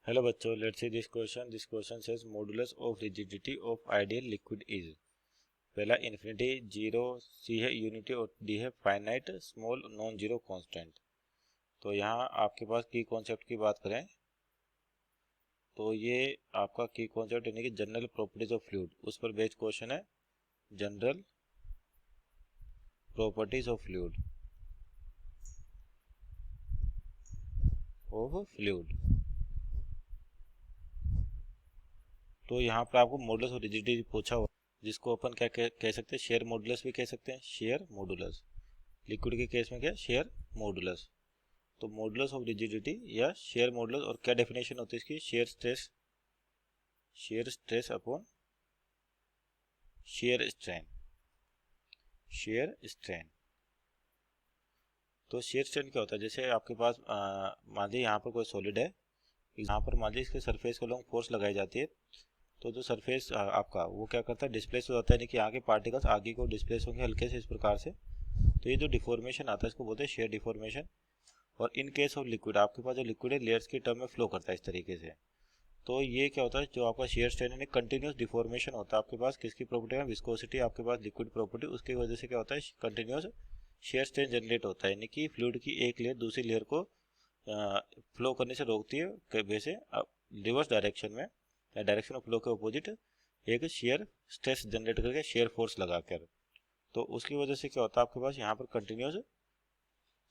Hello बच्चों, let's see this question. This question says modulus of rigidity of ideal liquid is. पहला infinity, zero, सी है unity और D है finite small non zero constant. तो यहाँ आपके पास की कॉन्सेप्ट की बात करें तो ये आपका की कॉन्सेप्ट यानी कि जनरल प्रॉपर्टीज ऑफ फ्लूइड, उस पर बेस्ड क्वेश्चन है. जनरल प्रॉपर्टीज ऑफ फ्लूइड तो यहाँ पर आपको मॉडुलस ऑफ रिजिडिटी पूछा हुआ, जिसको अपन क्या कह सकते हैं, शेयर मॉडुलस भी कह सकते हैं. शेयर मॉडुलस लिक्विड के केस में क्या, शेयर मॉडुलस. तो मॉडुलस ऑफ रिजिडिटी या शेयर मॉडुलस, और क्या डेफिनेशन होती है इसकी, shear stress upon shear strain. तो शेयर स्ट्रेन क्या होता है, जैसे आपके पास मान लीजिए यहाँ पर कोई सॉलिड है, यहाँ पर मान लीजिए इसके सरफेस को लॉन्ग फोर्स लगाई जाती है. तो जो सरफेस आपका वो क्या करता है, डिस्प्लेस हो जाता है, यानी कि यहाँ के पार्टिकल्स आगे को डिस्प्लेस होंगे हल्के से इस प्रकार से. तो ये जो डिफॉर्मेशन आता है इसको बोलते हैं शेयर डिफॉर्मेशन. और इन केस ऑफ लिक्विड, आपके पास जो लिक्विड है लेयर्स की टर्म में फ्लो करता है इस तरीके से. तो ये क्या होता है, जो आपका शेयर स्ट्रेन है कंटिन्यूस डिफॉर्मेशन होता है आपके पास. किसकी प्रॉपर्टी है, विस्कोसिटी, आपके पास लिक्विड प्रॉपर्टी, उसकी वजह से क्या होता है, कंटिन्यूस शेयर स्ट्रेन जनरेट होता है. यानी कि फ्लूइड की एक लेयर दूसरी लेयर को फ्लो करने से रोकती है, वैसे रिवर्स डायरेक्शन में या डायरेक्शन ऑफ फ्लो के अपोजिट एक शेयर स्ट्रेस जनरेट करके शेयर फोर्स लगाकर. तो उसकी वजह से क्या होता है, आपके पास यहाँ पर कंटिन्यूस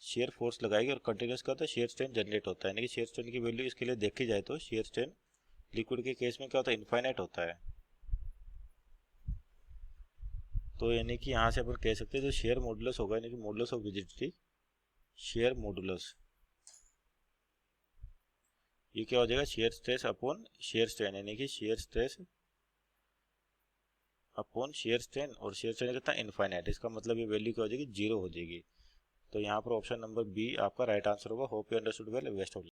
शेयर फोर्स लगाएगी और कंटिन्यूस का होता है शेयर स्ट्रेन जनरेट होता है. यानी कि शेयर स्ट्रेन की वैल्यू इसके लिए देखी जाए तो शेयर स्ट्रेन लिक्विड के केस में क्या होता है, इनफाइनाइट होता है. तो यानी कि यहाँ से अपन कह सकते हैं जो शेयर मॉडुलस होगा, यानी कि modulus of rigidity, share modulus, ये क्या हो जाएगा, shear stress upon shear strain. यानी कि shear stress upon shear strain, और शेयर स्ट्रेन कितना, इनफाइनाइट. इसका मतलब ये वैल्यू क्या हो जाएगी, जीरो हो जाएगी. तो यहाँ पर ऑप्शन नंबर बी आपका राइट आंसर होगा. Hope you understood well. Best of luck.